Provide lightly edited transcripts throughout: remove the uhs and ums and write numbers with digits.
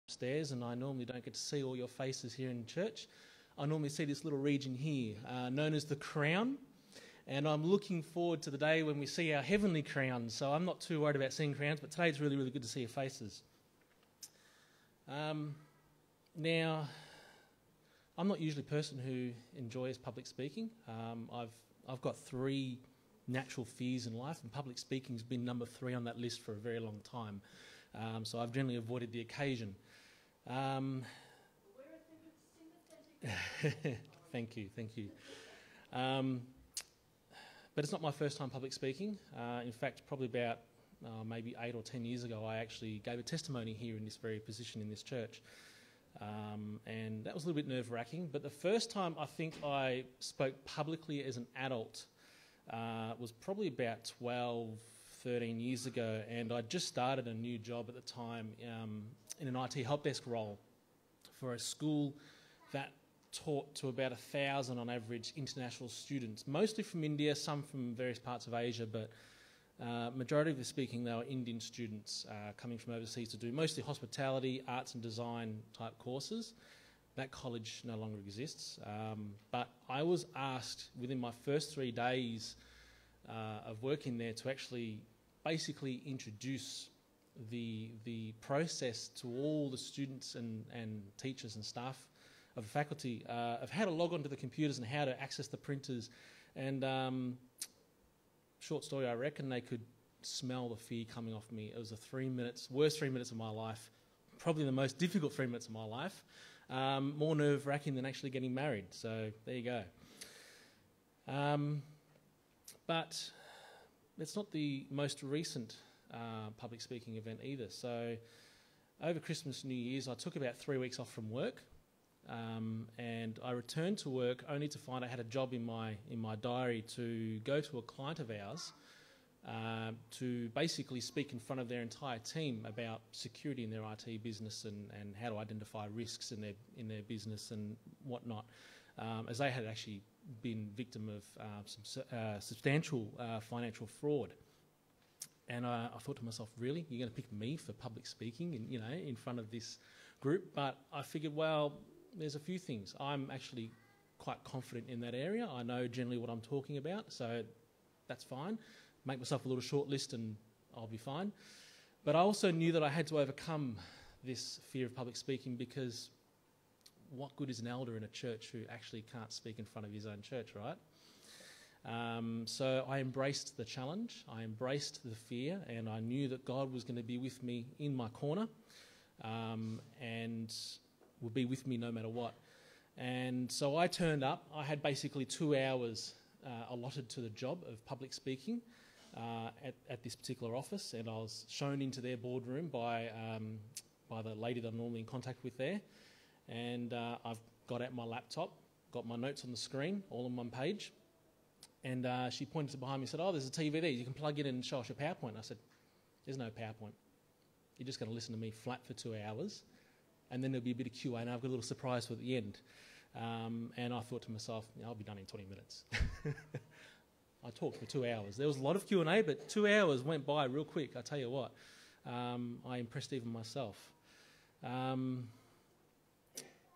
upstairs, and I normally don't get to see all your faces here in church. I normally see this little region here known as the crown, and I'm looking forward to the day when we see our heavenly crowns. So I'm not too worried about seeing crowns, but today it's really, really good to see your faces. Now, I'm not usually a person who enjoys public speaking. I've got 3 natural fears in life, and public speaking's been number 3 on that list for a very long time. So I've generally avoided the occasion. Thank you. But it's not my first time public speaking. In fact, probably about maybe 8 or 10 years ago, I actually gave a testimony here in this very position in this church. And that was a little bit nerve-wracking. But the first time I think I spoke publicly as an adult was probably about 12, 13 years ago. And I just started a new job at the time in an IT help desk role for a school that taught to about 1,000 on average international students, mostly from India, some from various parts of Asia, but majority speaking, they were Indian students coming from overseas to do mostly hospitality, arts and design type courses. That college no longer exists, but I was asked within my first 3 days of working there to actually basically introduce the process to all the students and teachers and staff of the faculty of how to log onto the computers and how to access the printers. And short story, I reckon they could smell the fear coming off me. It was the worst 3 minutes of my life, probably the most difficult 3 minutes of my life, more nerve-wracking than actually getting married. So there you go. But it's not the most recent public speaking event either. So over Christmas, New Year's, I took about 3 weeks off from work. And I returned to work only to find I had a job in my diary to go to a client of ours to basically speak in front of their entire team about security in their IT business and how to identify risks in their business and whatnot, as they had actually been victim of some substantial financial fraud. And I thought to myself, really, you're going to pick me for public speaking in front of this group? But I figured, well, there's a few things. I'm actually quite confident in that area. I know generally what I'm talking about, so that's fine. Make myself a little short list and I'll be fine. But I also knew that I had to overcome this fear of public speaking, because what good is an elder in a church who actually can't speak in front of his own church, right? So I embraced the challenge, I embraced the fear, and I knew that God was going to be with me in my corner and would be with me no matter what. And so I turned up. I had basically 2 hours allotted to the job of public speaking at this particular office, and I was shown into their boardroom by the lady that I'm normally in contact with there. And I've got out my laptop, got my notes on the screen, all on one page. And she pointed to behind me and said, "Oh, there's a TV there. You can plug it in and show us your PowerPoint." I said, "There's no PowerPoint. You're just going to listen to me flat for 2 hours, and then there'll be a bit of Q&A, and I've got a little surprise for the end." And I thought to myself, I'll be done in 20 minutes. I talked for 2 hours. There was a lot of Q&A, but 2 hours went by real quick, I tell you what. I impressed even myself.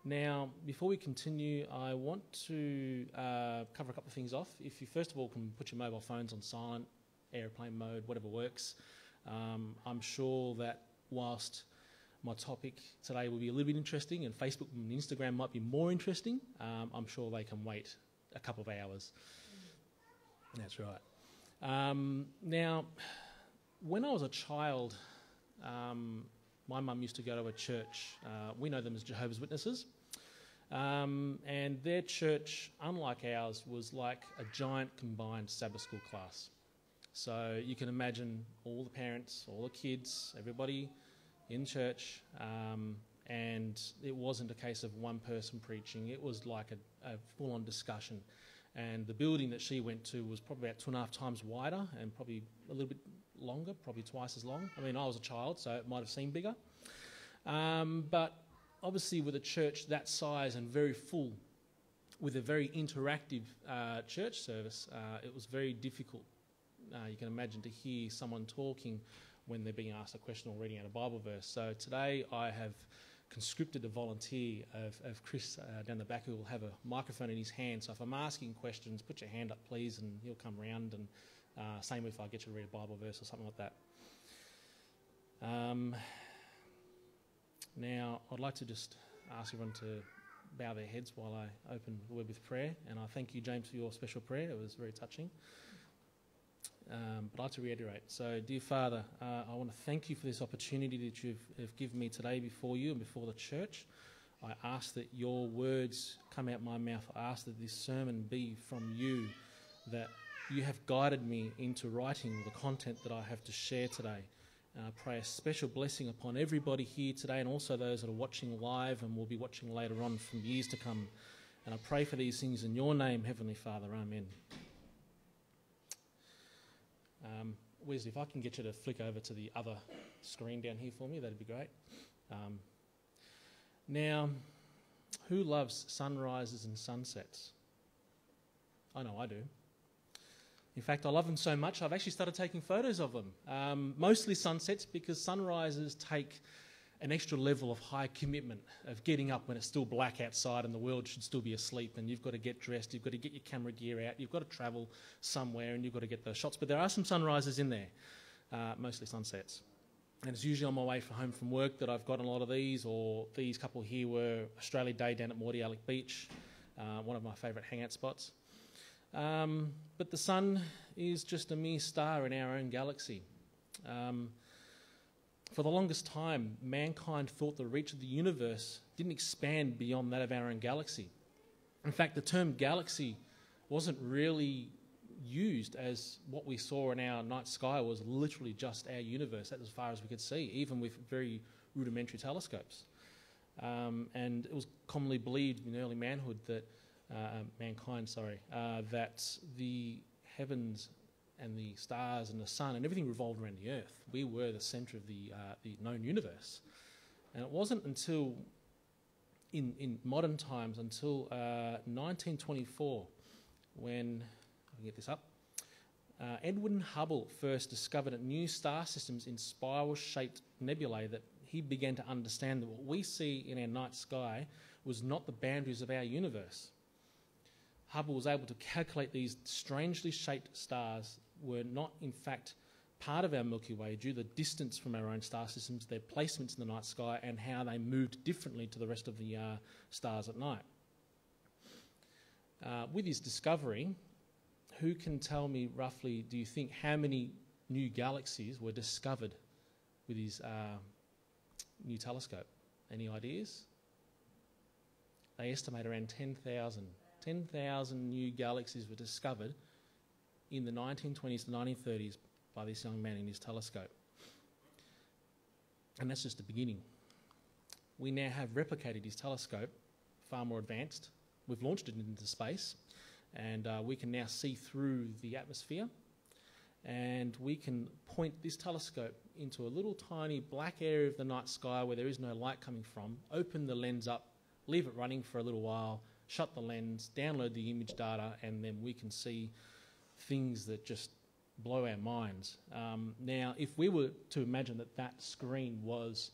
Now, before we continue, I want to cover a couple of things off. If you first of all can put your mobile phones on silent, airplane mode, whatever works. I'm sure that whilst my topic today will be a little bit interesting and Facebook and Instagram might be more interesting, I'm sure they can wait a couple of hours. That's right. Now, when I was a child, my mum used to go to a church. We know them as Jehovah's Witnesses. And their church, unlike ours, was like a giant combined Sabbath school class. So you can imagine all the parents, all the kids, everybody in church, and it wasn't a case of one person preaching. It was like a full-on discussion. And the building that she went to was probably about 2.5 times wider and probably a little bit longer, probably twice as long. I mean, I was a child, so it might have seemed bigger. But obviously with a church that size and very full, with a very interactive church service, it was very difficult. You can imagine to hear someone talking when they're being asked a question or reading out a Bible verse. So today I have conscripted a volunteer of Chris down the back who will have a microphone in his hand. So if I'm asking questions, put your hand up, please, and he'll come round. And same if I get you to read a Bible verse or something like that. Now, I'd like to just ask everyone to bow their heads while I open the word with prayer. And I thank you, James, for your special prayer. It was very touching. But I'd like to reiterate. So, dear Father, I want to thank you for this opportunity that you've given me today before you and before the church. I ask that your words come out my mouth. I ask that this sermon be from you, that you have guided me into writing the content that I have to share today. I pray a special blessing upon everybody here today and also those that are watching live and will be watching later on from years to come. And I pray for these things in your name, Heavenly Father. Amen. Wesley, if I can get you to flick over to the other screen down here for me, that'd be great. Now, who loves sunrises and sunsets? I know I do. In fact, I love them so much, I've actually started taking photos of them. Mostly sunsets, because sunrises take an extra level of high commitment of getting up when it's still black outside and the world should still be asleep, and you've got to get dressed, you've got to get your camera gear out, you've got to travel somewhere and you've got to get those shots. But there are some sunrises in there, mostly sunsets. And it's usually on my way home from work that I've gotten a lot of these, or these couple here were Australia Day down at Mordialloc Beach, one of my favourite hangout spots. But the sun is just a mere star in our own galaxy. For the longest time, mankind thought the reach of the universe didn't expand beyond that of our own galaxy. In fact, the term galaxy wasn't really used, as what we saw in our night sky was literally just our universe. That's as far as we could see, even with very rudimentary telescopes. And it was commonly believed in early manhood that that the heavens and the stars and the sun and everything revolved around the earth. We were the centre of the known universe. And it wasn't until, in modern times, until 1924, when, I can get this up, Edwin Hubble first discovered new star systems in spiral-shaped nebulae, that he began to understand that what we see in our night sky was not the boundaries of our universe. Hubble was able to calculate these strangely shaped stars were not, in fact, part of our Milky Way due to the distance from our own star systems, their placements in the night sky, and how they moved differently to the rest of the stars at night. With his discovery, who can tell me roughly, do you think, how many new galaxies were discovered with his new telescope? Any ideas? They estimate around 10,000. 10,000 new galaxies were discovered in the 1920s to 1930s by this young man in his telescope. And that's just the beginning. We now have replicated his telescope, far more advanced. We've launched it into space, and we can now see through the atmosphere, and we can point this telescope into a little tiny black area of the night sky where there is no light coming from, open the lens up, leave it running for a little while, shut the lens, download the image data, and then we can see things that just blow our minds. Now, if we were to imagine that that screen was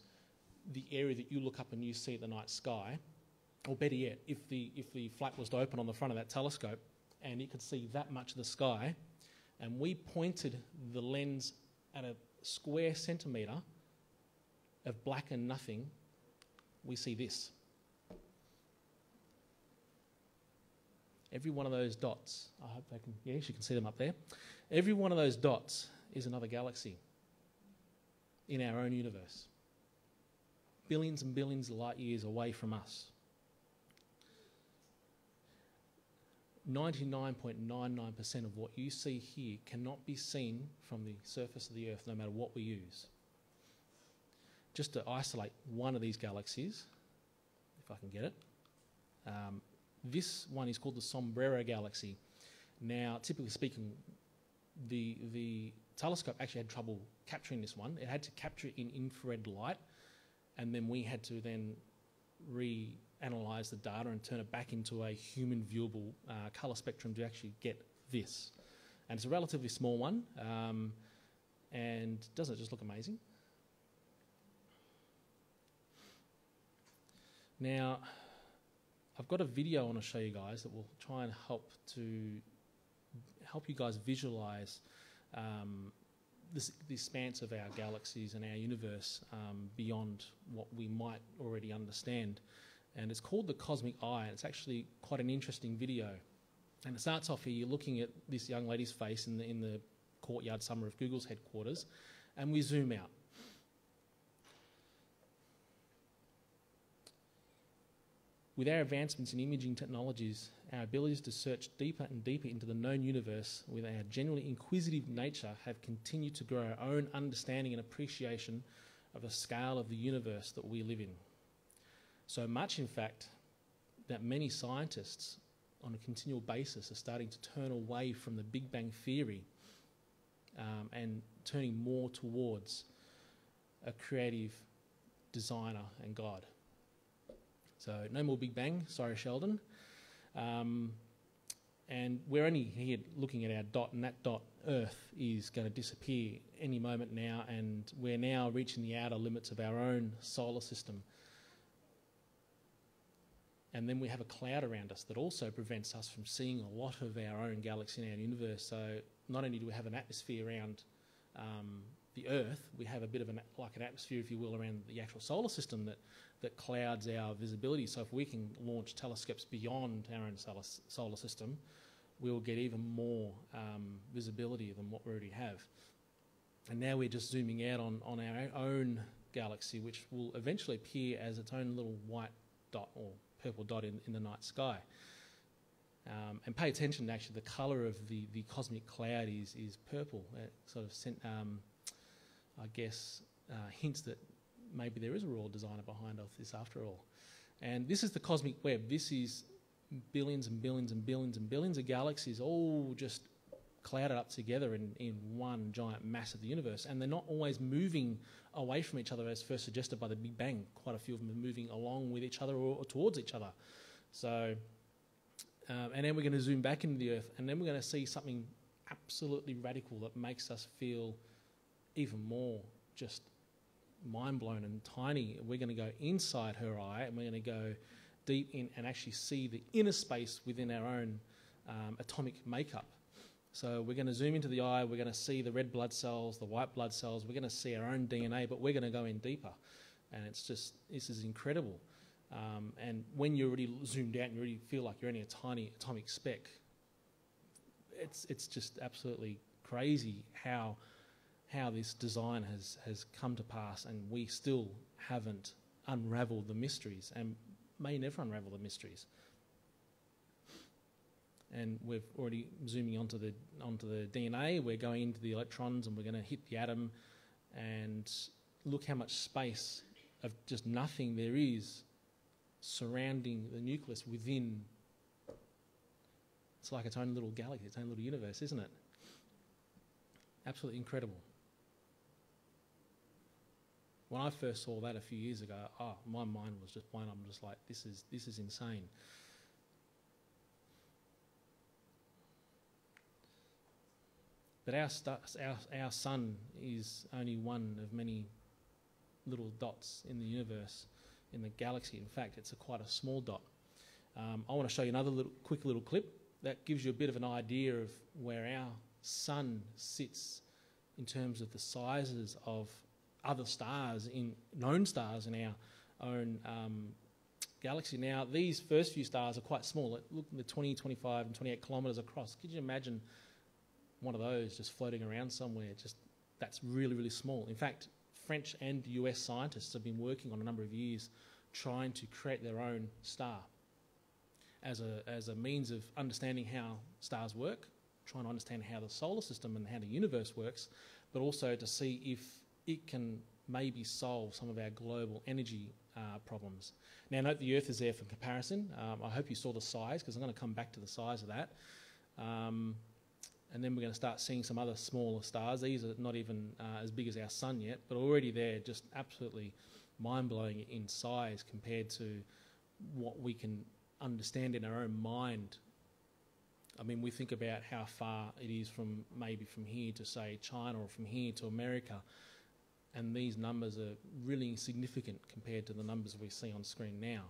the area that you look up and you see the night sky, or better yet, if the flap was to open on the front of that telescope and it could see that much of the sky, and we pointed the lens at a square centimetre of black and nothing, we see this. Every one of those dots, I hope they can, yes, you can see them up there. Every one of those dots is another galaxy in our own universe. Billions and billions of light years away from us. 99.99% of what you see here cannot be seen from the surface of the earth, no matter what we use. Just to isolate one of these galaxies, if I can get it, this one is called the Sombrero Galaxy. Now, typically speaking, the telescope actually had trouble capturing this one. It had to capture it in infrared light, and then we had to then reanalyze the data and turn it back into a human viewable colour spectrum to actually get this. And it's a relatively small one, and doesn't it just look amazing? Now, I've got a video I want to show you guys that will try and help you guys visualize the expanse of our galaxies and our universe beyond what we might already understand. And it's called The Cosmic Eye, and it's actually quite an interesting video. And it starts off here, you're looking at this young lady's face in the courtyard somewhere of Google's headquarters, and we zoom out. With our advancements in imaging technologies, our abilities to search deeper and deeper into the known universe with our genuinely inquisitive nature have continued to grow our own understanding and appreciation of the scale of the universe that we live in. So much, in fact, that many scientists on a continual basis are starting to turn away from the Big Bang theory and turning more towards a creative designer and God. So no more Big Bang, sorry Sheldon. And we're only here looking at our dot, and that dot, Earth, is going to disappear any moment now, and we're now reaching the outer limits of our own solar system. And then we have a cloud around us that also prevents us from seeing a lot of our own galaxy in our universe. So not only do we have an atmosphere around the Earth, we have a bit of an atmosphere, if you will, around the actual solar system that clouds our visibility. So if we can launch telescopes beyond our own solar system, we'll get even more visibility than what we already have. And now we're just zooming out on our own galaxy, which will eventually appear as its own little white dot or purple dot in the night sky. And pay attention to actually the colour of the cosmic cloud is purple. It sort of hints that maybe there is a royal designer behind all this after all. And this is the cosmic web. This is billions and billions and billions and billions of galaxies all just clouded up together in one giant mass of the universe. And they're not always moving away from each other as first suggested by the Big Bang. Quite a few of them are moving along with each other or towards each other. So, and then we're going to zoom back into the Earth, and then we're going to see something absolutely radical that makes us feel even more just mind-blown and tiny. We're going to go inside her eye, and we're going to go deep in and actually see the inner space within our own atomic makeup. So we're going to zoom into the eye, we're going to see the red blood cells, the white blood cells, we're going to see our own DNA, but we're going to go in deeper. And this is incredible. And when you're already zoomed out and you already feel like you're only a tiny atomic speck, it's just absolutely crazy how this design has come to pass, and we still haven't unravelled the mysteries and may never unravel the mysteries. And we're already zooming onto the DNA, we're going into the electrons, and we're going to hit the atom, and look how much space of just nothing there is surrounding the nucleus within. It's like its own little galaxy, its own little universe, isn't it? Absolutely incredible. When I first saw that a few years ago, my mind was just blown up. I'm just like, this is insane. But our sun is only one of many little dots in the universe, in the galaxy. In fact, it's quite a small dot. I want to show you another quick little clip that gives you a bit of an idea of where our sun sits in terms of the sizes of other stars, known stars in our own galaxy. Now, these first few stars are quite small. Look, they're 20, 25 and 28 kilometres across. Could you imagine one of those just floating around somewhere? That's really, really small. In fact, French and US scientists have been working on a number of years trying to create their own star as a means of understanding how stars work, trying to understand how the solar system and how the universe works, but also to see if it can maybe solve some of our global energy problems. Now, note the Earth is there for comparison. I hope you saw the size, because I'm going to come back to the size of that. And then we're going to start seeing some other smaller stars. These are not even as big as our sun yet, but already they're just absolutely mind-blowing in size compared to what we can understand in our own mind. I mean, we think about how far it is from here to, say, China, or from here to America, and these numbers are really insignificant compared to the numbers we see on screen now.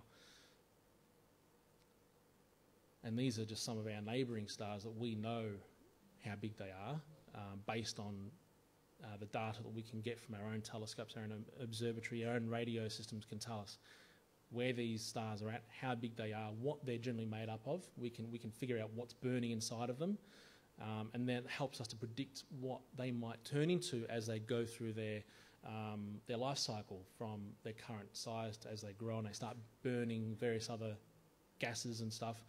And these are just some of our neighbouring stars that we know how big they are based on the data that we can get from our own telescopes, our own observatory, our own radio systems can tell us where these stars are at, how big they are, what they're generally made up of. We can figure out what's burning inside of them, and that helps us to predict what they might turn into as they go through their life cycle from their current size to as they grow and they start burning various other gases and stuff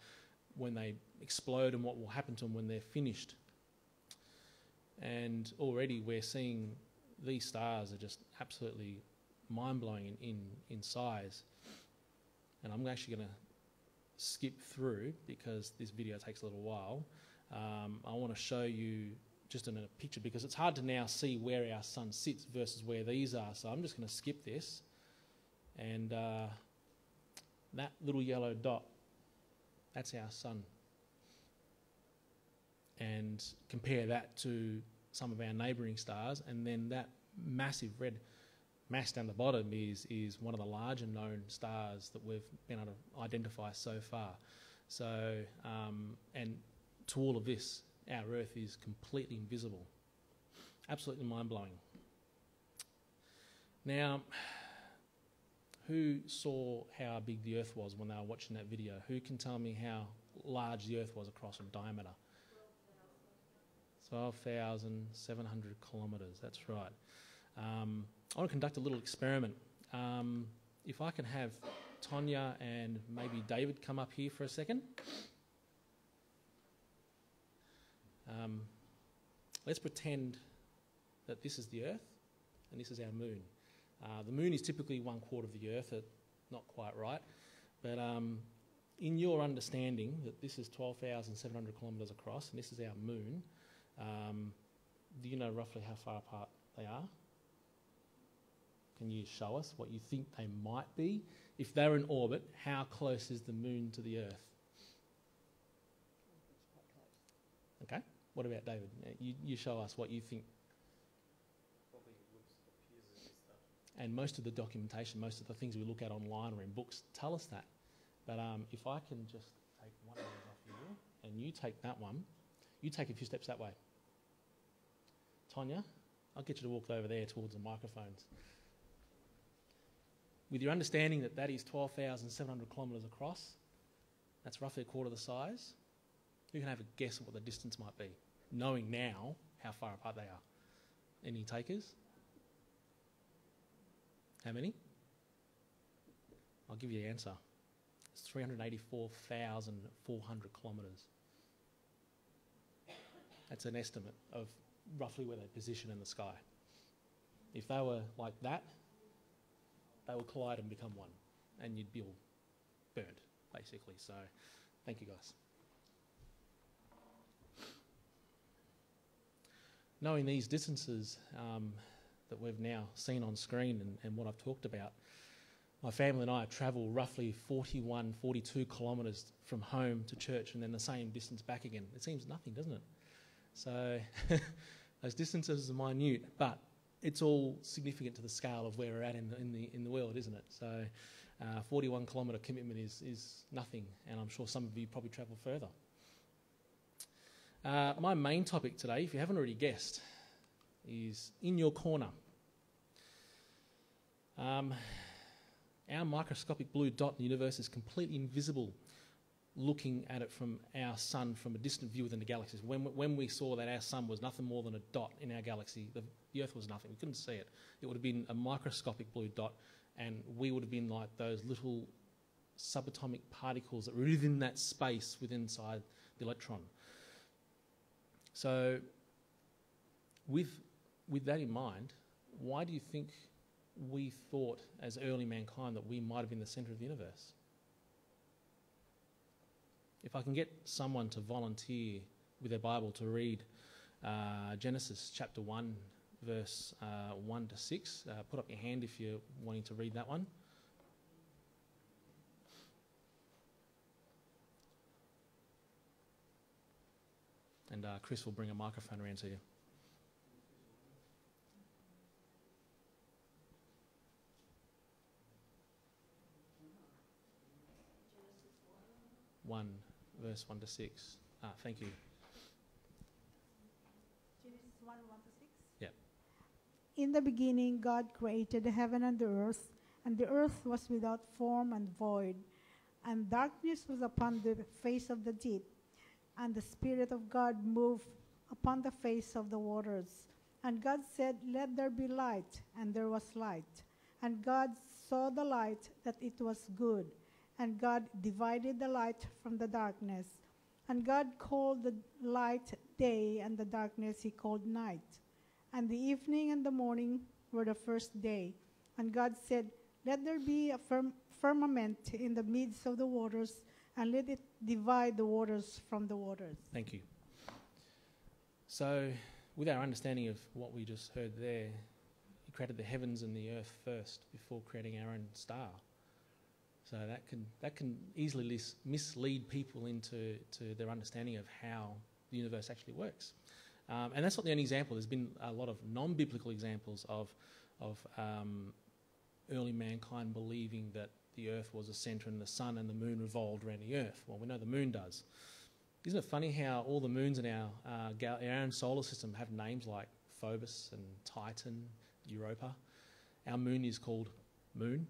when they explode, and what will happen to them when they're finished. And already we're seeing these stars are just absolutely mind-blowing in size. And I'm actually going to skip through because this video takes a little while. I want to show you just in a picture because it's hard to now see where our sun sits versus where these are. So I'm just going to skip this. And that little yellow dot, that's our sun. And compare that to some of our neighbouring stars, and then that massive red mass down the bottom is one of the larger known stars that we've been able to identify so far. So, and to all of this, our Earth is completely invisible. Absolutely mind-blowing. Now, who saw how big the Earth was when they were watching that video? Who can tell me how large the Earth was across in diameter? 12,700 kilometres, that's right. I want to conduct a little experiment. If I can have Tonya and maybe David come up here for a second. Let's pretend that this is the Earth and this is our moon. The moon is typically 1/4 of the Earth, not quite right, but in your understanding that this is 12,700 kilometres across and this is our moon, do you know roughly how far apart they are? Can you show us what you think they might be? If they're in orbit, how close is the moon to the Earth? Okay. What about David? You show us what you think. Probably appears as this. And most of the documentation, most of the things we look at online or in books tell us that. But if I can just take one of those off you, and you take that one, you take a few steps that way. Tonya, I'll get you to walk over there towards the microphones. With your understanding that that is 12,700 kilometres across, that's roughly 1/4 the size, you can have a guess of what the distance might be, knowing now how far apart they are. Any takers? How many? I'll give you the answer. It's 384,400 kilometres. That's an estimate of roughly where they position in the sky. If they were like that, they will collide and become one, and you'd be all burnt, basically. So, thank you guys. Knowing these distances that we've now seen on screen and what I've talked about, my family and I travel roughly 41, 42 kilometres from home to church and then the same distance back again. It seems nothing, doesn't it? So those distances are minute, but it's all significant to the scale of where we're at in the world, isn't it? So 41 kilometre commitment is nothing, and I'm sure some of you probably travel further. My main topic today, if you haven't already guessed, is in your corner. Our microscopic blue dot in the universe is completely invisible looking at it from our sun from a distant view within the galaxies. When we saw that our sun was nothing more than a dot in our galaxy, the Earth was nothing. We couldn't see it. It would have been a microscopic blue dot, and we would have been like those little subatomic particles that were within that space within inside the electron. So with that in mind, why do you think we thought as early mankind that we might have been the centre of the universe? If I can get someone to volunteer with their Bible to read Genesis chapter 1, verse 1 to 6, put up your hand if you're wanting to read that one. And Chris will bring a microphone around to you. verse 1 to 6. Thank you. Genesis 1, 1 to 6? Yeah. In the beginning, God created the heaven and the earth was without form and void, and darkness was upon the face of the deep, and the Spirit of God moved upon the face of the waters. And God said, "Let there be light," and there was light. And God saw the light, that it was good. And God divided the light from the darkness. And God called the light day, and the darkness he called night. And the evening and the morning were the first day. And God said, "Let there be a firmament in the midst of the waters, and let it divide the waters from the waters." Thank you. So, with our understanding of what we just heard there, he created the heavens and the earth first before creating our own star. So that can easily mislead people into their understanding of how the universe actually works. And that's not the only example. There's been a lot of non-biblical examples of early mankind believing that the earth was a centre and the sun and the moon revolved around the earth. Well, we know the moon does. Isn't it funny how all the moons in our own solar system have names like Phobos and Titan, Europa? Our moon is called Moon.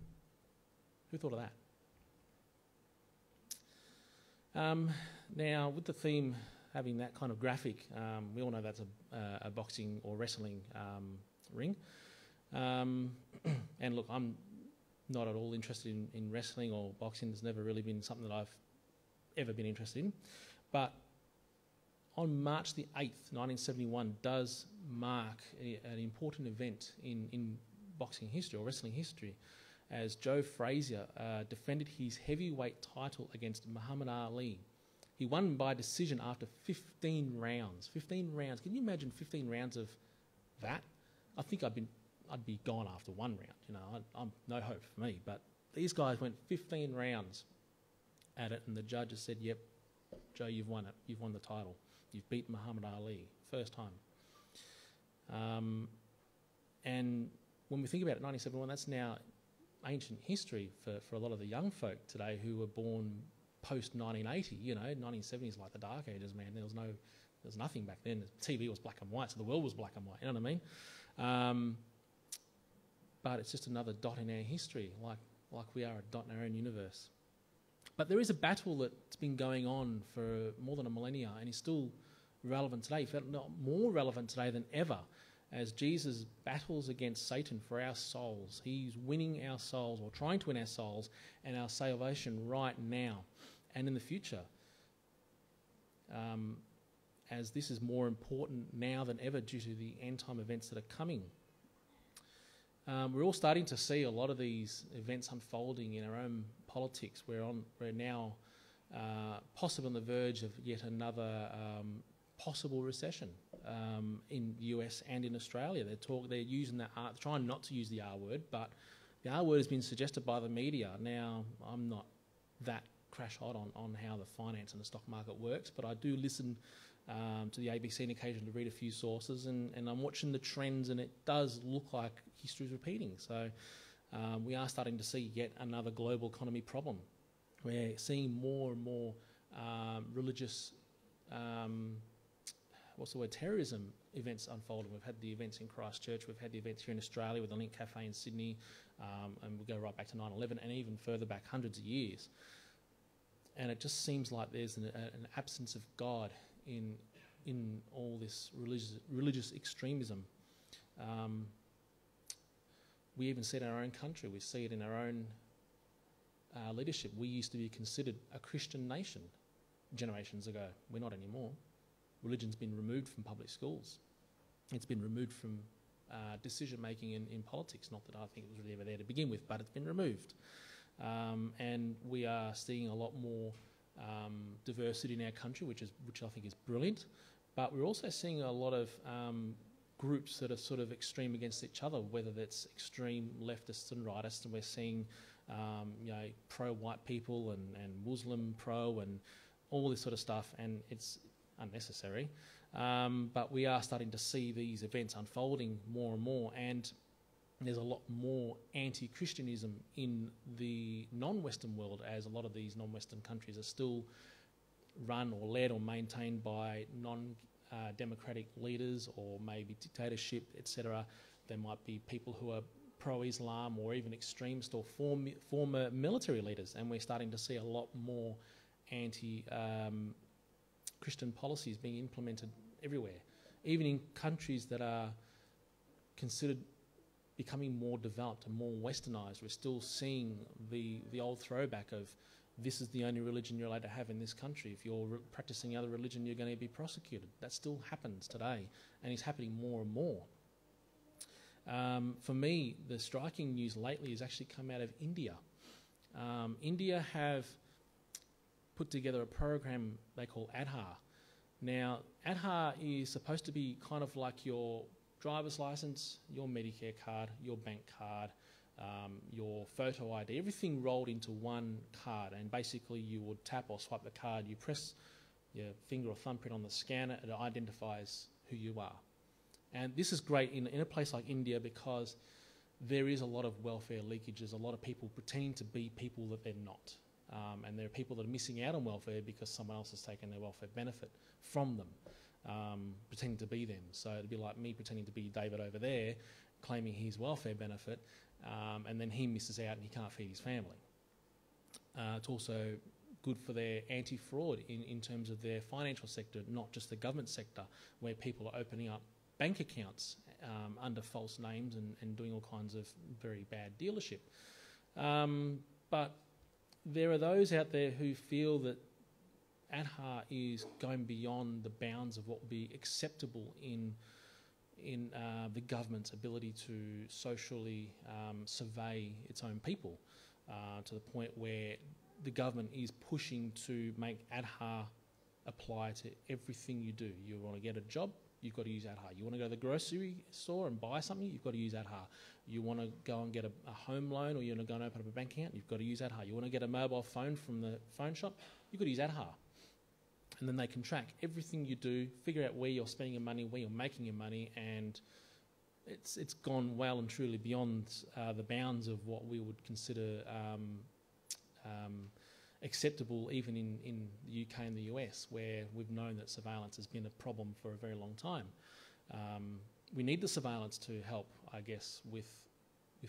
Who thought of that? Now, with the theme having that kind of graphic, we all know that's a boxing or wrestling ring. And look, I'm not at all interested in wrestling or boxing. It's never really been something that I've ever been interested in. But on March the 8th, 1971, does mark an important event in boxing history or wrestling history, as Joe Frazier defended his heavyweight title against Muhammad Ali. He won by decision after 15 rounds. 15 rounds. Can you imagine 15 rounds of that? I think I'd be gone after one round. You know, I'm no hope for me. But these guys went 15 rounds at it, and the judges said, "Yep, Joe, you've won it. You've won the title. You've beat Muhammad Ali, first time." And when we think about it, 1971, that's now ancient history for a lot of the young folk today who were born post-1980. You know, 1970 is like the dark ages, man. There was nothing back then. The TV was black and white, so the world was black and white. You know what I mean? But it's just another dot in our history, like we are a dot in our own universe. But there is a battle that's been going on for more than a millennia and is still relevant today, if not more relevant today than ever, as Jesus battles against Satan for our souls. He's winning our souls, or trying to win our souls and our salvation right now and in the future. As this is more important now than ever due to the end-time events that are coming. We're all starting to see a lot of these events unfolding in our own politics. We're now possibly on the verge of yet another possible recession in the US and in Australia. They're using that trying not to use the R word, but the R word has been suggested by the media. Now, I'm not that crash hot on how the finance and the stock market works, but I do listen to the ABC on occasion to read a few sources, and I'm watching the trends, and it does look like history is repeating. So we are starting to see yet another global economy problem. We're seeing more and more religious, terrorism events unfolding. We've had the events in Christchurch, we've had the events here in Australia with the Link Cafe in Sydney, and we go right back to 9/11 and even further back hundreds of years. And it just seems like there's an absence of God in all this religious extremism. We even see it in our own country. We see it in our own leadership. We used to be considered a Christian nation generations ago. We're not anymore. Religion's been removed from public schools. It's been removed from decision-making in politics. Not that I think it was really ever there to begin with, but it's been removed. And we are seeing a lot more diversity in our country, which I think is brilliant. But we're also seeing a lot of groups that are sort of extreme against each other, whether that's extreme leftists and rightists, and we're seeing pro-white people and Muslim pro and all this sort of stuff, and it's unnecessary. But we are starting to see these events unfolding more and more, and there's a lot more anti-Christianism in the non-Western world, as a lot of these non-Western countries are still run or led or maintained by non-democratic leaders or maybe dictatorship, etc. There might be people who are pro-Islam or even extremist or former military leaders, and we're starting to see a lot more anti-Christian policies being implemented everywhere, even in countries that are considered becoming more developed and more westernized. We're still seeing the old throwback of this is the only religion you're allowed to have in this country. If you're practicing other religion, you're going to be prosecuted. That still happens today, and is happening more and more. For me, the striking news lately has actually come out of India. India have put together a program they call Aadhaar. Now, Aadhaar is supposed to be kind of like your driver's license, your Medicare card, your bank card, your photo ID, everything rolled into one card, and basically you would tap or swipe the card, you press your finger or thumbprint on the scanner, it identifies who you are. And this is great in a place like India because there is a lot of welfare leakages, a lot of people pretending to be people that they're not. And there are people that are missing out on welfare because someone else has taken their welfare benefit from them, pretending to be them. So it'd be like me pretending to be David over there, claiming his welfare benefit, and then he misses out and he can't feed his family. It's also good for their anti-fraud in terms of their financial sector, not just the government sector, where people are opening up bank accounts under false names and doing all kinds of very bad dealership. But there are those out there who feel that Aadhaar is going beyond the bounds of what would be acceptable in the government's ability to socially survey its own people, to the point where the government is pushing to make Aadhaar apply to everything you do. You want to get a job, you've got to use Aadhaar. You want to go to the grocery store and buy something, you've got to use Aadhaar. You want to go and get a home loan, or you want to go and open up a bank account, you've got to use Aadhaar. You want to get a mobile phone from the phone shop, you've got to use Aadhaar. And then they can track everything you do, figure out where you're spending your money, where you're making your money, and it's gone well and truly beyond the bounds of what we would consider acceptable even in the UK and the US, where we've known that surveillance has been a problem for a very long time. We need the surveillance to help, I guess, with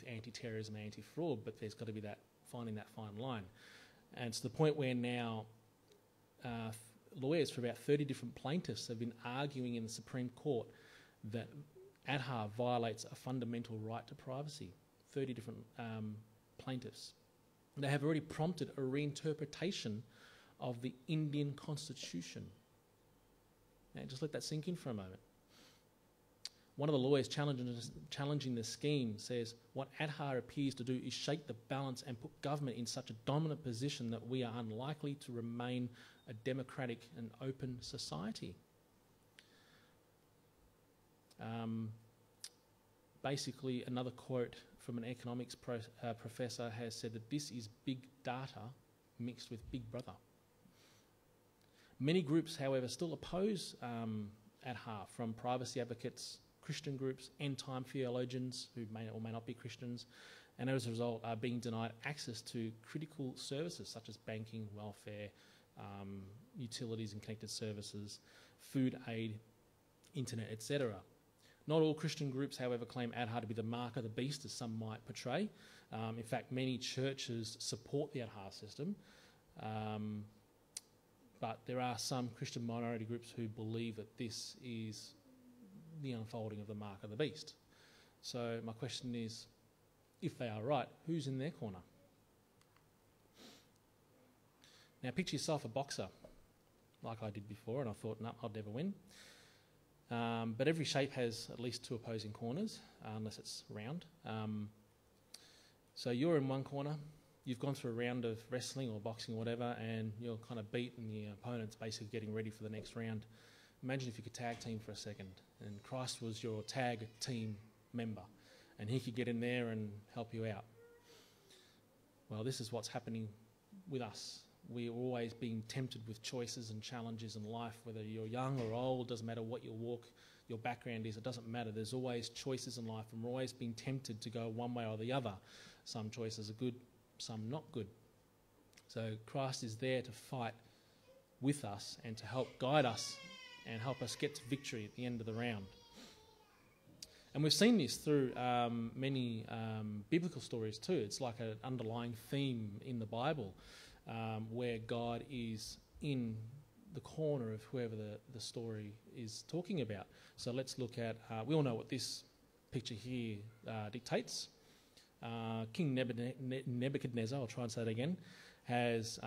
anti-terrorism and anti-fraud, but there's got to be finding that fine line. And to the point where now lawyers for about 30 different plaintiffs have been arguing in the Supreme Court that Aadhaar violates a fundamental right to privacy. 30 different plaintiffs. They have already prompted a reinterpretation of the Indian Constitution. Now, just let that sink in for a moment. One of the lawyers challenging the scheme says, what Aadhaar appears to do is shake the balance and put government in such a dominant position that we are unlikely to remain a democratic and open society. Basically, another quote from an economics professor has said that this is big data mixed with Big Brother. Many groups, however, still oppose Aadhaar, from privacy advocates, Christian groups, end-time theologians who may or may not be Christians, and as a result are being denied access to critical services such as banking, welfare, utilities and connected services, food aid, internet, etc. Not all Christian groups, however, claim Aadhaar to be the mark of the beast, as some might portray. In fact, many churches support the Aadhaar system, but there are some Christian minority groups who believe that this is the unfolding of the mark of the beast. So my question is, if they are right, who's in their corner? Now picture yourself a boxer, like I did before, and I thought, no, I'd never win. But every shape has at least two opposing corners, unless it's round. So you're in one corner, you've gone through a round of wrestling or boxing or whatever, and you're kind of beat and the opponent's basically getting ready for the next round. Imagine if you could tag team for a second, and Christ was your tag team member, and he could get in there and help you out. Well, this is what's happening with us. We're always being tempted with choices and challenges in life, whether you're young or old, doesn't matter what your walk, your background is, it doesn't matter. There's always choices in life, and we're always being tempted to go one way or the other. Some choices are good, some not good. So Christ is there to fight with us and to help guide us and help us get to victory at the end of the round. And we've seen this through many biblical stories too. It's like an underlying theme in the Bible where God is in the corner of whoever the story is talking about. So let's look at, we all know what this picture here dictates. King Nebuchadnezzar, I'll try and say it again, has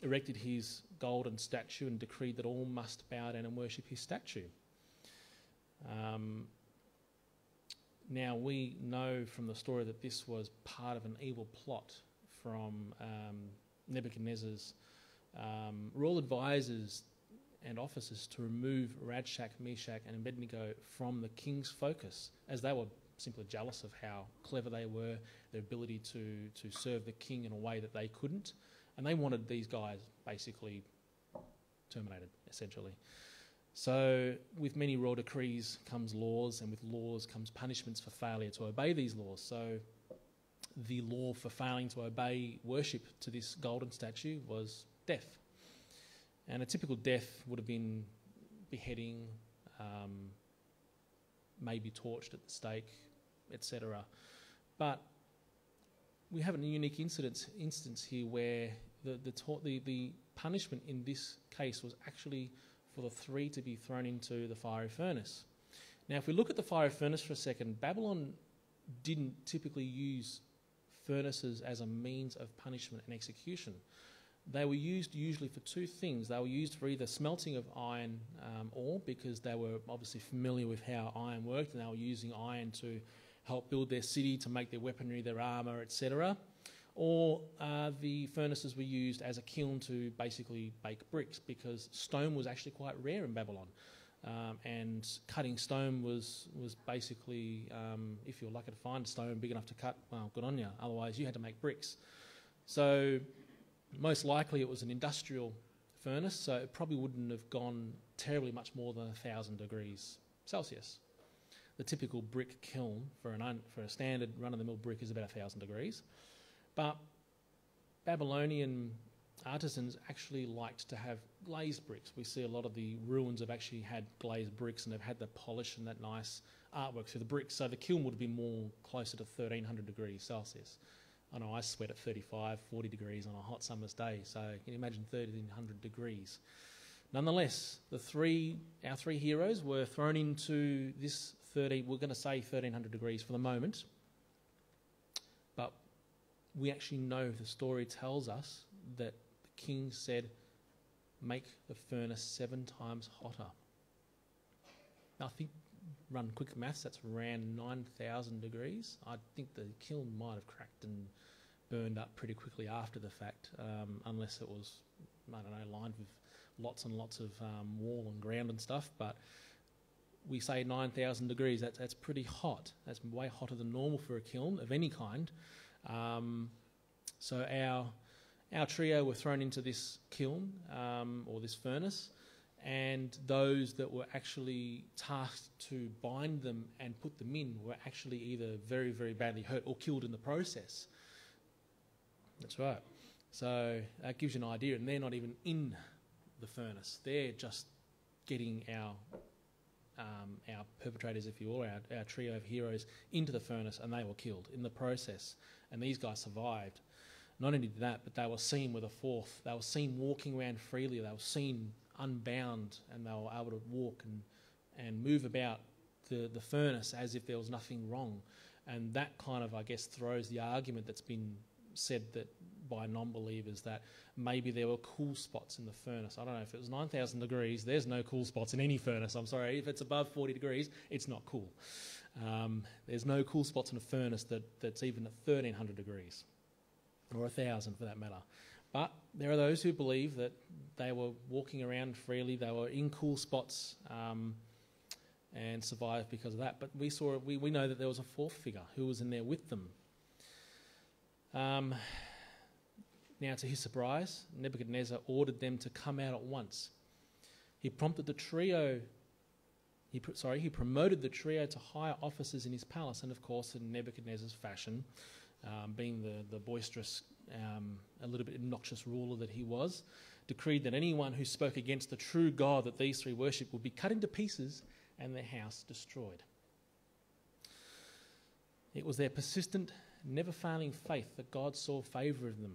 erected his golden statue and decreed that all must bow down and worship his statue. Now, we know from the story that this was part of an evil plot from Nebuchadnezzar's royal advisors and officers to remove Radshak, Meshach and Abednego from the king's focus, as they were simply jealous of how clever they were, their ability to serve the king in a way that they couldn't. And they wanted these guys basically terminated, essentially. So with many royal decrees comes laws, and with laws comes punishments for failure to obey these laws. So the law for failing to obey worship to this golden statue was death. And a typical death would have been beheading, maybe torched at the stake, etc. But we have a unique instance here where the punishment in this case was actually for the three to be thrown into the fiery furnace. Now, if we look at the fiery furnace for a second, Babylon didn't typically use furnaces as a means of punishment and execution. They were used usually for two things. They were used for either smelting of iron ore, because they were obviously familiar with how iron worked, and they were using iron to help build their city, to make their weaponry, their armour, etc. Or the furnaces were used as a kiln to basically bake bricks, because stone was actually quite rare in Babylon. And cutting stone was basically, if you were lucky to find stone big enough to cut, well, good on you. Otherwise, you had to make bricks. So most likely it was an industrial furnace, so it probably wouldn't have gone terribly much more than 1,000 degrees Celsius. The typical brick kiln for a standard run-of-the-mill brick is about 1,000 degrees. But Babylonian artisans actually liked to have glazed bricks. We see a lot of the ruins have actually had glazed bricks, and they've had the polish and that nice artwork through the bricks. So the kiln would have been more closer to 1,300 degrees Celsius. I know I sweat at 35, 40 degrees on a hot summer's day, so can you imagine 1,300 degrees? Nonetheless, our three heroes were thrown into this we're going to say 1,300 degrees for the moment, but we actually know the story tells us that the king said, make the furnace 7 times hotter. Now, I think, run quick maths, that's around 9,000 degrees. I think the kiln might have cracked and burned up pretty quickly after the fact, unless it was, I don't know, lined with lots and lots of wall and ground and stuff. But we say 9,000 degrees, that's pretty hot. That's way hotter than normal for a kiln of any kind. So our trio were thrown into this kiln, or this furnace, and those that were actually tasked to bind them and put them in were actually either very, very badly hurt or killed in the process. That's right. So that gives you an idea, and they're not even in the furnace. They're just getting our perpetrators, if you will, our trio of heroes, into the furnace, and they were killed in the process. And these guys survived. Not only that, but they were seen with a fourth. They were seen walking around freely. They were seen unbound, and they were able to walk and move about the furnace as if there was nothing wrong. And that kind of, I guess, throws the argument that's been said that by non-believers that maybe there were cool spots in the furnace. I don't know, if it was 9,000 degrees, there's no cool spots in any furnace. I'm sorry, if it's above 40 degrees, it's not cool. There's no cool spots in a furnace that's even at 1,300 degrees, or 1,000 for that matter. But there are those who believe that they were walking around freely, they were in cool spots, and survived because of that. But we know that there was a fourth figure who was in there with them. Now, to his surprise, Nebuchadnezzar ordered them to come out at once. He promoted the trio to higher offices in his palace, and of course, in Nebuchadnezzar's fashion, being the boisterous a little bit obnoxious ruler that he was, decreed that anyone who spoke against the true God that these three worship would be cut into pieces and their house destroyed. It was their persistent, never-failing faith that God saw favour of them.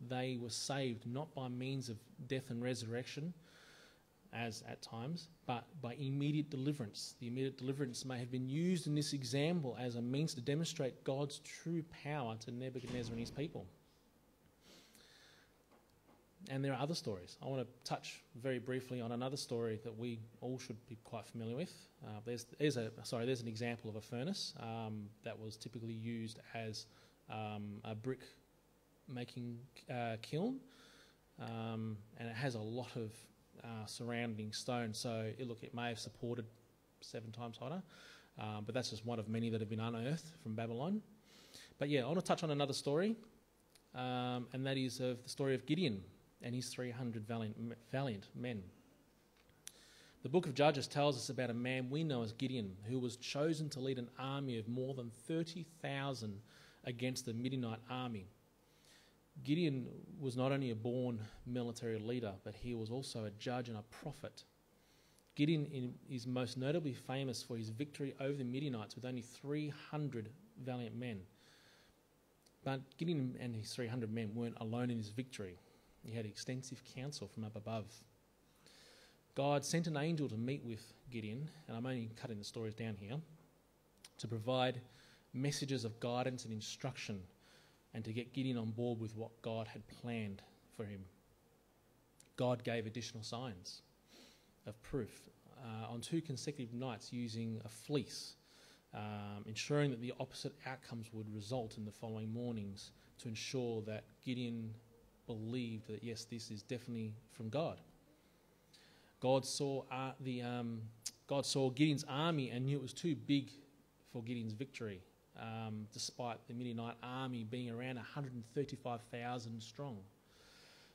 They were saved not by means of death and resurrection, as at times, but by immediate deliverance. The immediate deliverance may have been used in this example as a means to demonstrate God's true power to Nebuchadnezzar and his people. And there are other stories. I want to touch very briefly on another story that we all should be quite familiar with. There's an example of a furnace that was typically used as a brick making kiln, and it has a lot of surrounding stone, so it may have supported 7 times hotter, but that's just one of many that have been unearthed from Babylon. But yeah, I want to touch on another story, and that is of the story of Gideon and his 300 valiant men. The book of Judges tells us about a man we know as Gideon, who was chosen to lead an army of more than 30,000 against the Midianite army. Gideon was not only a born military leader, but he was also a judge and a prophet. Gideon is most notably famous for his victory over the Midianites with only 300 valiant men. But Gideon and his 300 men weren't alone in his victory. He had extensive counsel from up above. God sent an angel to meet with Gideon, and I'm only cutting the stories down here, to provide messages of guidance and instruction, and to get Gideon on board with what God had planned for him. God gave additional signs of proof on 2 consecutive nights using a fleece, ensuring that the opposite outcomes would result in the following mornings, to ensure that Gideon believed that, yes, this is definitely from God. God saw Gideon's army and knew it was too big for Gideon's victory, despite the Midianite army being around 135,000 strong.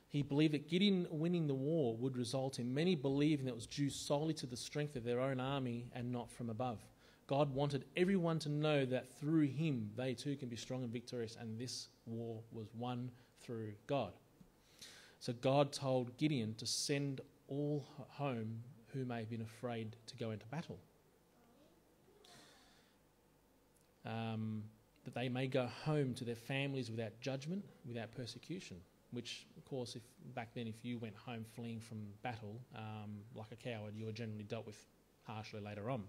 He believed that Gideon winning the war would result in many believing that it was due solely to the strength of their own army and not from above. God wanted everyone to know that through him they too can be strong and victorious, and this war was won through God. So God told Gideon to send all home who may have been afraid to go into battle, that they may go home to their families without judgment, without persecution, which, of course, back then if you went home fleeing from battle like a coward, you were generally dealt with harshly later on.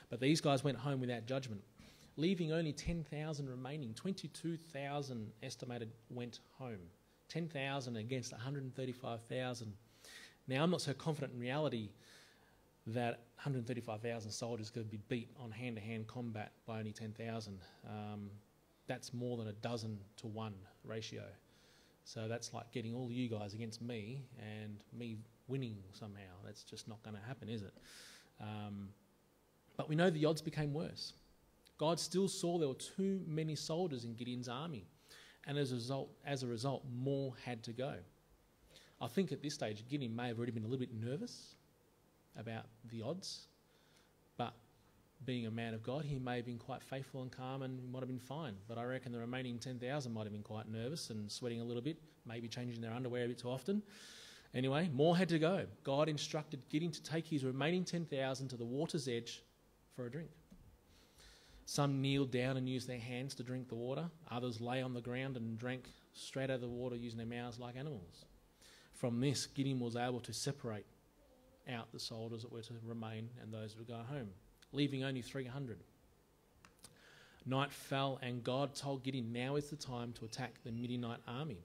But these guys went home without judgment, leaving only 10,000 remaining. 22,000 estimated went home. 10,000 against 135,000. Now, I'm not so confident in reality that 135,000 soldiers could be beat on hand-to-hand combat by only 10,000. That's more than a 12 to 1 ratio. So that's like getting all you guys against me and me winning somehow. That's just not going to happen, is it? But we know the odds became worse. God still saw there were too many soldiers in Gideon's army, and as a result, more had to go. I think at this stage, Gideon may have already been a little bit nervous about the odds, but being a man of God, he may have been quite faithful and calm and might have been fine. But I reckon the remaining 10,000 might have been quite nervous and sweating a little bit, maybe changing their underwear a bit too often. Anyway, more had to go. God instructed Gideon to take his remaining 10,000 to the water's edge for a drink. Some kneeled down and used their hands to drink the water. Others lay on the ground and drank straight out of the water using their mouths like animals. From this, Gideon was able to separate out the soldiers that were to remain and those that would go home, leaving only 300. Night fell, and God told Gideon, now is the time to attack the Midianite army.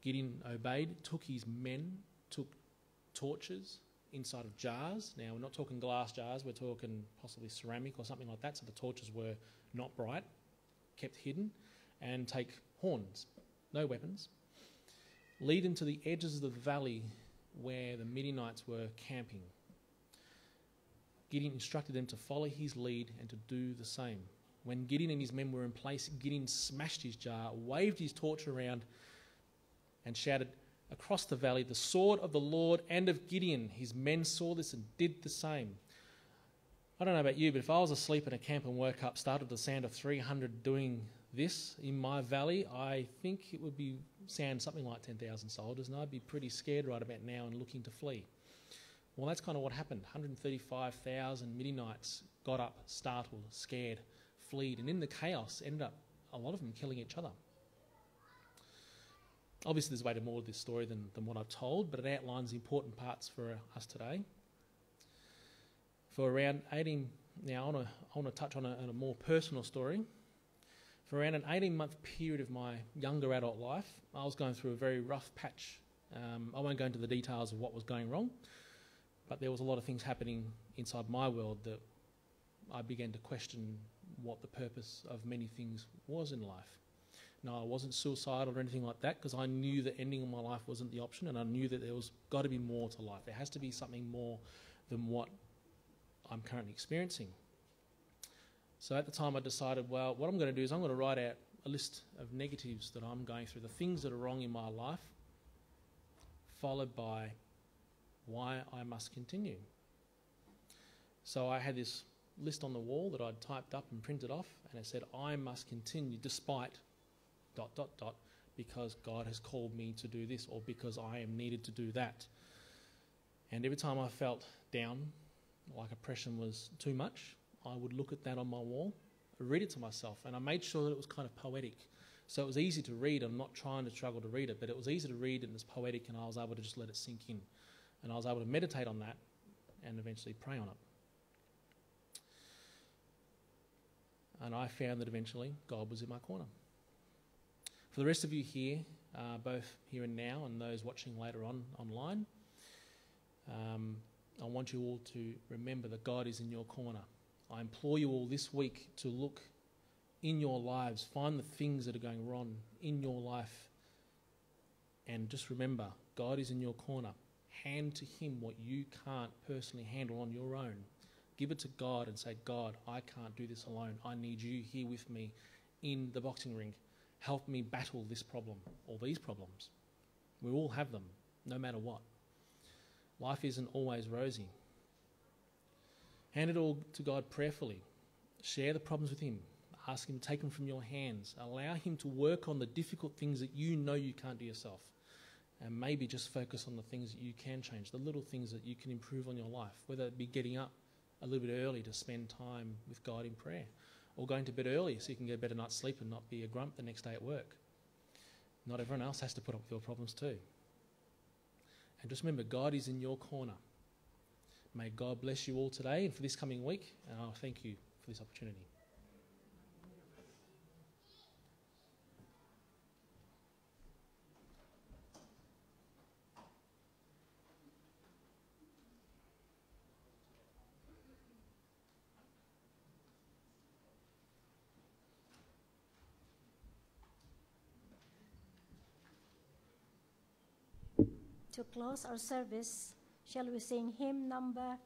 Gideon obeyed, took his men, took torches inside of jars. Now, we're not talking glass jars, we're talking possibly ceramic or something like that, so the torches were not bright, kept hidden, and take horns, no weapons. Lead them to the edges of the valley where the Midianites were camping. Gideon instructed them to follow his lead and to do the same. When Gideon and his men were in place, Gideon smashed his jar, waved his torch around, and shouted across the valley, the sword of the Lord and of Gideon. His men saw this and did the same. I don't know about you, but if I was asleep in a camp and woke up, started the sound of 300 doing this in my valley, I think it would sound something like 10,000 soldiers, and I'd be pretty scared right about now and looking to flee. Well, that's kind of what happened. 135,000 Midianites got up, startled, scared, fled, and in the chaos ended up, a lot of them, killing each other. Obviously, there's way more to this story than what I've told, but it outlines the important parts for us today. For around 18... Now, I want to touch on a more personal story. For around an 18-month period of my younger adult life, I was going through a very rough patch. I won't go into the details of what was going wrong, but there was a lot of things happening inside my world that I began to question what the purpose of many things was in life. No, I wasn't suicidal or anything like that, because I knew that ending my life wasn't the option, and I knew that there was got to be more to life. There has to be something more than what I'm currently experiencing. So at the time I decided, well, what I'm going to do is I'm going to write out a list of negatives that I'm going through, the things that are wrong in my life, followed by why I must continue. So I had this list on the wall that I'd typed up and printed off, and it said, I must continue despite ... because God has called me to do this, or because I am needed to do that. And every time I felt down, like oppression was too much, I would look at that on my wall, read it to myself, and I made sure that it was kind of poetic. So it was easy to read. I'm not trying to struggle to read it, but it was easy to read and it's poetic, and I was able to just let it sink in. And I was able to meditate on that and eventually pray on it. And I found that eventually God was in my corner. For the rest of you here, both here and now, and those watching later on online, I want you all to remember that God is in your corner. I implore you all this week to look in your lives, find the things that are going wrong in your life, and just remember, God is in your corner. Hand to him what you can't personally handle on your own. Give it to God and say, God, I can't do this alone. I need you here with me in the boxing ring. Help me battle this problem or these problems. We all have them, no matter what. Life isn't always rosy. Hand it all to God prayerfully. Share the problems with him. Ask him to take them from your hands. Allow him to work on the difficult things that you know you can't do yourself. And maybe just focus on the things that you can change, the little things that you can improve on your life, whether it be getting up a little bit early to spend time with God in prayer, or going to bed early so you can get a better night's sleep and not be a grump the next day at work. Not everyone else has to put up with your problems too. And just remember, God is in your corner. May God bless you all today and for this coming week, and I'll thank you for this opportunity. To close our service, shall we sing hymn number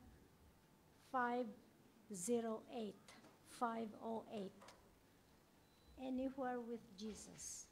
508, 508, Anywhere with Jesus.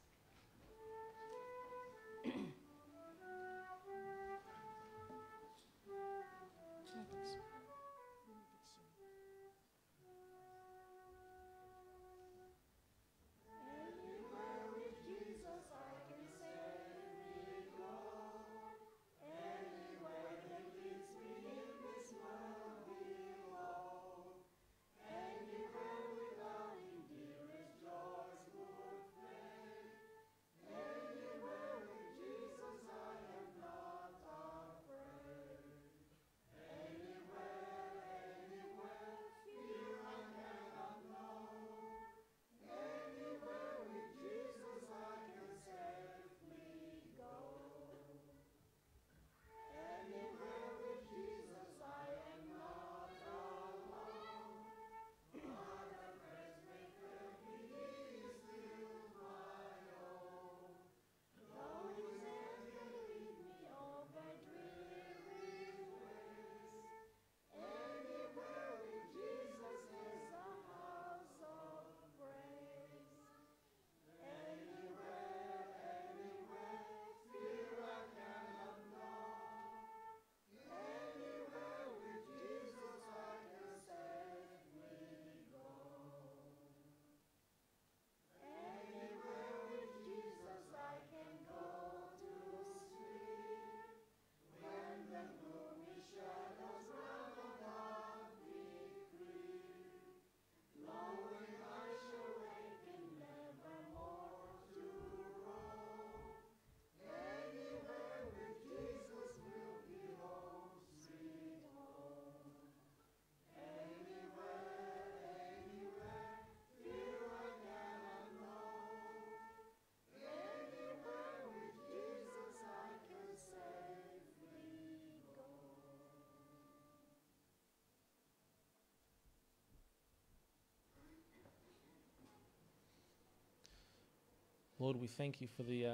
Lord, we thank you for the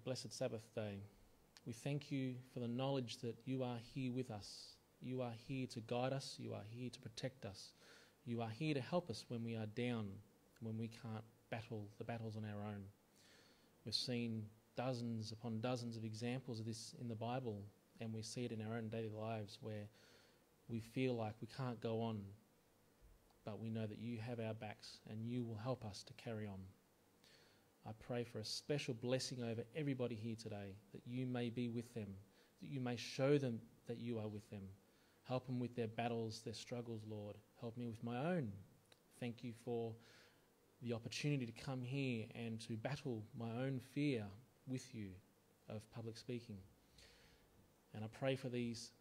blessed Sabbath day. We thank you for the knowledge that you are here with us. You are here to guide us. You are here to protect us. You are here to help us when we are down, when we can't battle the battles on our own. We've seen dozens upon dozens of examples of this in the Bible, and we see it in our own daily lives where we feel like we can't go on, but we know that you have our backs and you will help us to carry on. I pray for a special blessing over everybody here today, that you may be with them, that you may show them that you are with them. Help them with their battles, their struggles, Lord. Help me with my own. Thank you for the opportunity to come here and to battle my own fear with you of public speaking. And I pray for these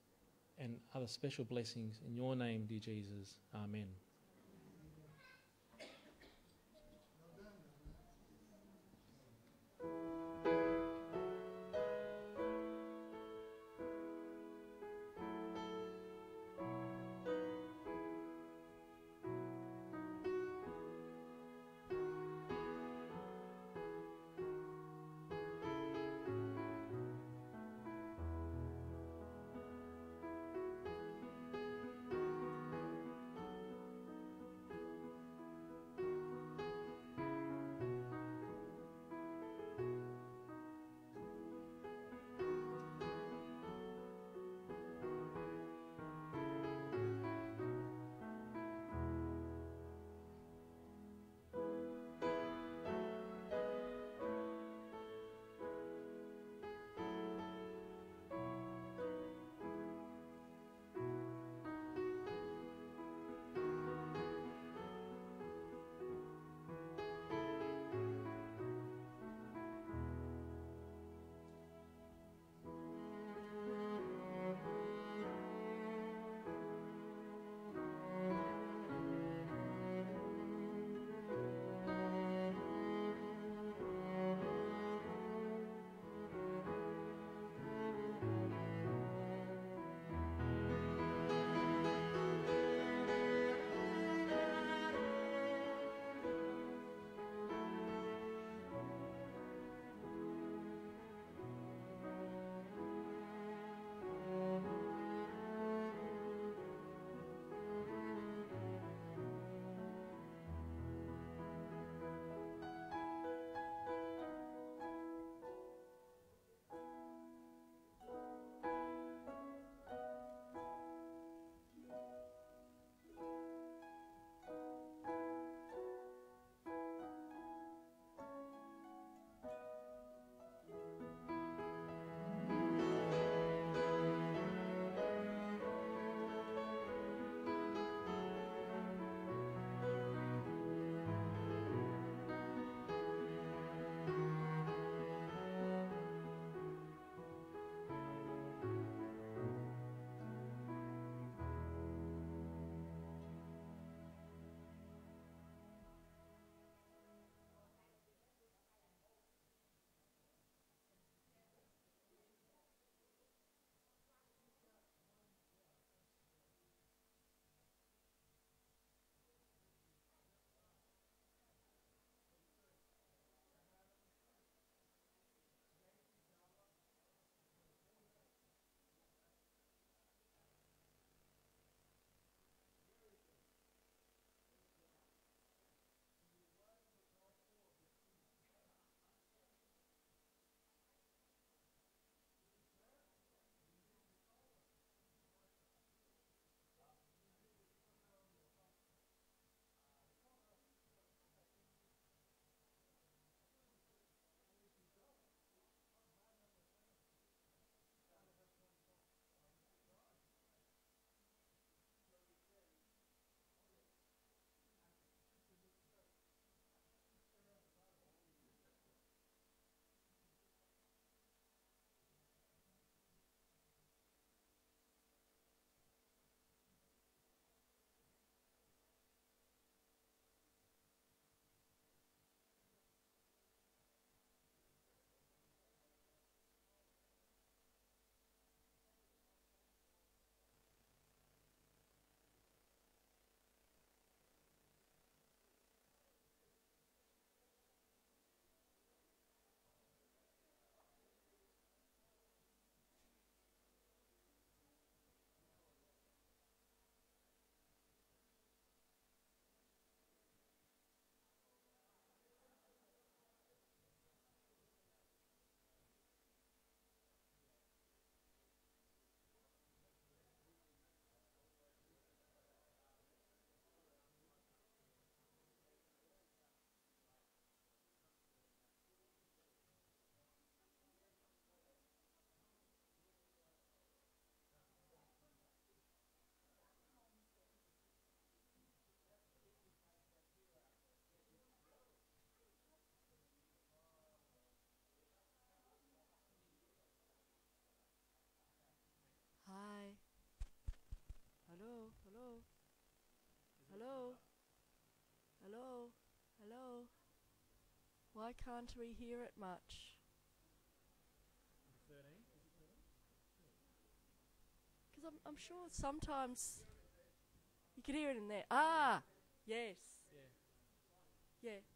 and other special blessings in your name, dear Jesus. Amen. Why can't we hear it much? 13? Because I'm sure sometimes you can hear it in there. Ah, yes. Yeah. Yeah.